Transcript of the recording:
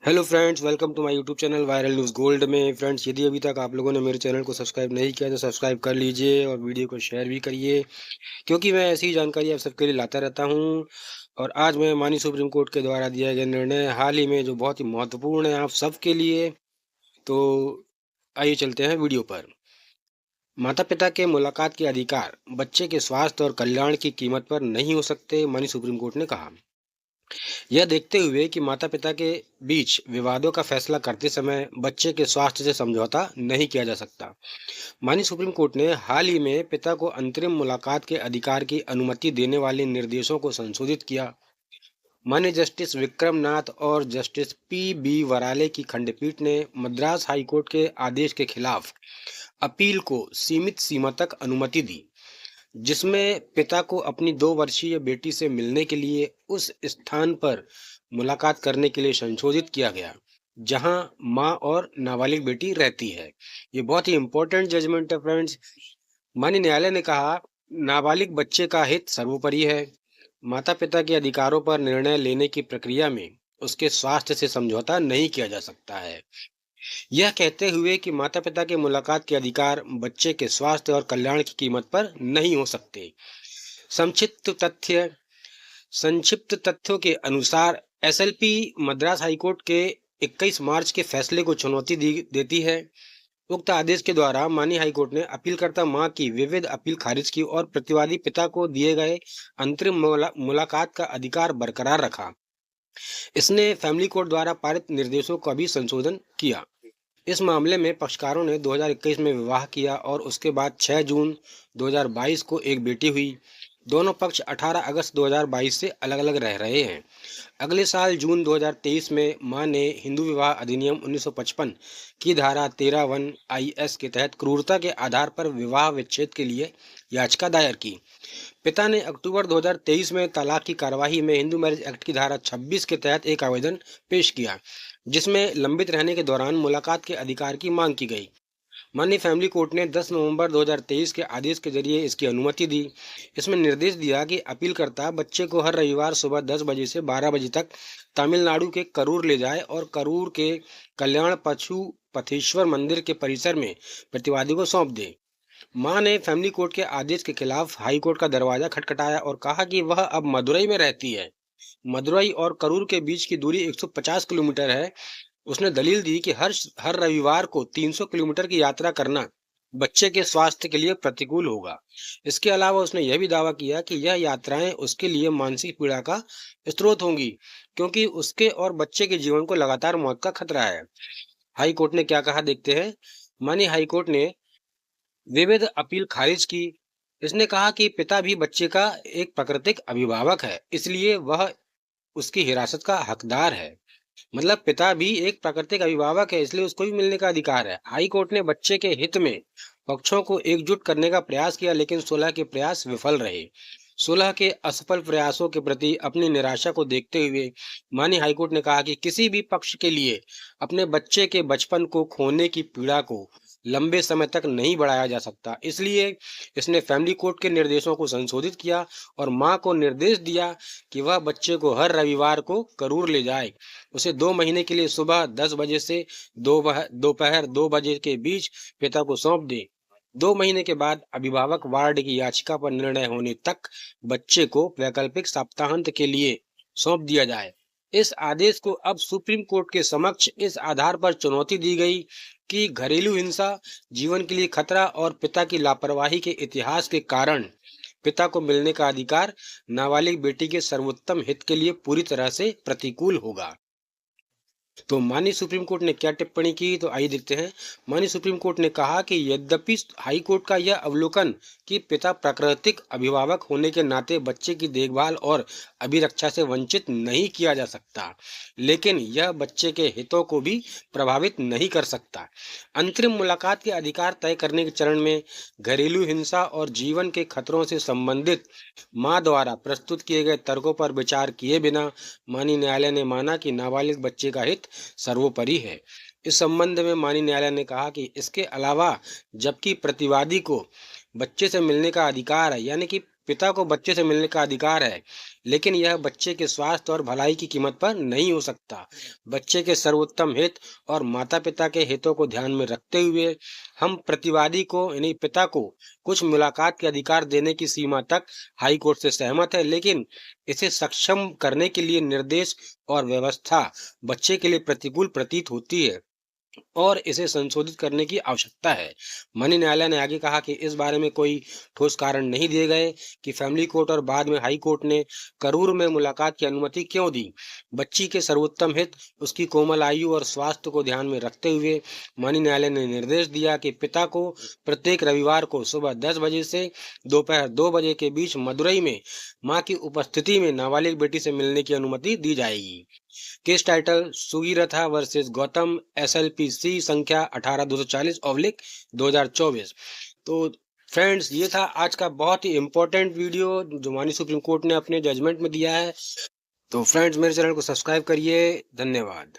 Hello friends, welcome to my YouTube channel viral news gold में। Friends, यदि अभी तक आप लोगों ने मेरे चैनल को सब्सक्राइब नहीं किया तो सब्सक्राइब कर लीजिए और वीडियो को शेयर भी करिए, क्योंकि मैं ऐसी ही जानकारी आप सबके लिए लाता रहता हूं। और आज मैं माननीय सुप्रीम कोर्ट के द्वारा दिया गया निर्णय हाल ही में जो बहुत ही महत्वपूर्ण है आप सबके लिए। तो आइए चलते हैं वीडियो पर। माता पिता के मुलाकात के अधिकार बच्चे के स्वास्थ्य और कल्याण की कीमत पर नहीं हो सकते, माननीय सुप्रीम कोर्ट ने कहा। यह देखते हुए कि माता-पिता के बीच विवादों का फैसला करते समय बच्चे के स्वास्थ्य से समझौता नहीं किया जा सकता। माननीय सुप्रीम कोर्ट ने हाल ही में पिता को अंतरिम मुलाकात के अधिकार की अनुमति देने वाले निर्देशों को संशोधित किया। माननीय जस्टिस विक्रम नाथ और जस्टिस पी वराले की खंडपीठ ने मद्रास हाईकोर्ट के आदेश के खिलाफ अपील को सीमित सीमा तक अनुमति दी, जिसमें पिता को अपनी 2 वर्षीय बेटी से मिलने के लिए उस स्थान पर मुलाकात करने के लिए संशोधित किया गया जहां मां और नाबालिग बेटी रहती है। ये बहुत ही इंपॉर्टेंट जजमेंट है फ्रेंड्स। माननीय न्यायालय ने कहा, नाबालिग बच्चे का हित सर्वोपरि है। माता पिता के अधिकारों पर निर्णय लेने की प्रक्रिया में उसके स्वास्थ्य से समझौता नहीं किया जा सकता है। यह कहते हुए कि माता-पिता के मुलाकात के अधिकार बच्चे के स्वास्थ्य और कल्याण की कीमत पर नहीं हो सकते। संक्षिप्त तथ्य संक्षिप्त तथ्यों के अनुसार एसएलपी मद्रास हाईकोर्ट के 21 मार्च के फैसले को चुनौती देती है। उक्त आदेश के द्वारा माननीय हाईकोर्ट ने अपीलकर्ता मां की विविध अपील खारिज की और प्रतिवादी पिता को दिए गए अंतरिम मुलाकात का अधिकार बरकरार रखा। इसने फैमिली कोर्ट द्वारा पारित निर्देशों का भी संशोधन किया। इस मामले में पक्षकारों ने 2021 में विवाह किया और उसके बाद 6 जून 2022 को एक बेटी हुई। दोनों पक्ष 18 अगस्त 2022 से अलग-अलग रह रहे हैं। अगले साल जून 2023 में मां ने हिंदू विवाह अधिनियम 1955 की धारा 13(1) IS के तहत क्रूरता के आधार पर विवाह विच्छेद के लिए याचिका दायर की। पिता ने अक्टूबर 2023 में तलाक की कार्यवाही में हिंदू मैरिज एक्ट की धारा 26 के तहत एक आवेदन पेश किया, जिसमें लंबित रहने के दौरान मुलाकात के अधिकार की मांग की गई। माननीय फैमिली कोर्ट ने 10 नवंबर 2023 के आदेश के जरिए इसकी अनुमति दी। इसमें निर्देश दिया कि अपीलकर्ता बच्चे को हर रविवार सुबह 10 बजे से 12 बजे तक तमिलनाडु के करूर ले जाए और करूर के कल्याण पशुपथेश्वर मंदिर के परिसर में प्रतिवादी को सौंप दे। मां ने फैमिली कोर्ट के आदेश के खिलाफ हाई कोर्ट का दरवाजा खटखटाया और कहा कि वह अब मदुरई में रहती है। मदुरई और करूर के बीच की दूरी 150 किलोमीटर है। उसने दलील दी कि हर रविवार को 300 किलोमीटर की यात्रा करना बच्चे के स्वास्थ्य के लिए प्रतिकूल होगा। इसके अलावा उसने यह भी दावा किया कि यह यात्राएं उसके लिए मानसिक पीड़ा का स्रोत होंगी, क्योंकि उसके और बच्चे के जीवन को लगातार मौत का खतरा है। हाई कोर्ट ने क्या कहा, देखते हैं। माननीय हाई कोर्ट ने विविध अपील खारिज की। इसने कहा कि पिता भी बच्चे का एक प्राकृतिक अभिभावक है, इसलिए वह उसकी हिरासत का हकदार है। मतलब पिता भी एक प्राकृतिक अभिभावक है, इसलिए उसको भी मिलने का अधिकार है। हाई कोर्ट ने बच्चे के हित में पक्षों को एकजुट करने का प्रयास किया, लेकिन सुलह के प्रयास विफल रहे। सुलह के असफल प्रयासों के प्रति अपनी निराशा को देखते हुए माननीय हाईकोर्ट ने कहा कि किसी भी पक्ष के लिए अपने बच्चे के बचपन को खोने की पीड़ा को लंबे समय तक नहीं बढ़ाया जा सकता। इसलिए इसने फैमिली कोर्ट के निर्देशों को संशोधित किया और मां को निर्देश दिया कि वह बच्चे को हर रविवार को करूर ले जाए। उसे 2 महीने के लिए सुबह 10 बजे से दोपहर 2 बजे के बीच पिता को सौंप दे। 2 महीने के बाद अभिभावक वार्ड की याचिका पर निर्णय होने तक बच्चे को वैकल्पिक सप्ताहांत के लिए सौंप दिया जाए। इस आदेश को अब सुप्रीम कोर्ट के समक्ष इस आधार पर चुनौती दी गई कि घरेलू हिंसा, जीवन के लिए खतरा और पिता की लापरवाही के इतिहास के कारण पिता को मिलने का अधिकार नाबालिग बेटी के सर्वोत्तम हित के लिए पूरी तरह से प्रतिकूल होगा। तो माननीय सुप्रीम कोर्ट ने क्या टिप्पणी की, तो आइए देखते हैं। माननीय सुप्रीम कोर्ट ने कहा कि यद्यपि हाई कोर्ट का यह अवलोकन कि पिता प्राकृतिक अभिभावक होने के नाते बच्चे की देखभाल और अभिरक्षा से वंचित नहीं किया जा सकता, लेकिन यह बच्चे के हितों को भी प्रभावित नहीं कर सकता। अंतरिम मुलाकात के अधिकार तय करने के चरण में घरेलू हिंसा और जीवन के खतरों से संबंधित मां द्वारा प्रस्तुत किए गए तर्कों पर विचार किए बिना माननीय न्यायालय ने माना कि नाबालिग बच्चे का हित सर्वोपरि है। इस संबंध में माननीय न्यायालय ने कहा कि इसके अलावा जबकि प्रतिवादी को बच्चे से मिलने का अधिकार है, यानी कि पिता को बच्चे से मिलने का अधिकार है, लेकिन यह बच्चे के स्वास्थ्य और भलाई की कीमत पर नहीं हो सकता। बच्चे के सर्वोत्तम हित और माता-पिता के हितों को ध्यान में रखते हुए हम प्रतिवादी को यानी पिता को कुछ मुलाकात के अधिकार देने की सीमा तक हाई कोर्ट से सहमत है, लेकिन इसे सक्षम करने के लिए निर्देश और व्यवस्था बच्चे के लिए प्रतिकूल प्रतीत होती है और इसे संशोधित करने की आवश्यकता है। मनी न्यायालय ने आगे कहा कि इस बारे में कोई ठोस कारण नहीं दिए गए कि फैमिली कोर्ट और बाद में हाई कोर्ट ने करूर में मुलाकात की अनुमति क्यों दी। बच्ची के सर्वोत्तम हित, उसकी कोमल आयु और स्वास्थ्य को ध्यान में रखते हुए मनी न्यायालय ने निर्देश दिया कि पिता को प्रत्येक रविवार को सुबह 10 बजे से दोपहर 2 बजे के बीच मदुरई में मां की उपस्थिति में नाबालिग बेटी से मिलने की अनुमति दी जाएगी। केस टाइटल सुगीरथा वर्सेस गौतम एसएलपीसी संख्या 18240/2024। तो फ्रेंड्स, ये था आज का बहुत ही इम्पोर्टेंट वीडियो जो माननीय सुप्रीम कोर्ट ने अपने जजमेंट में दिया है। तो फ्रेंड्स, मेरे चैनल को सब्सक्राइब करिए। धन्यवाद।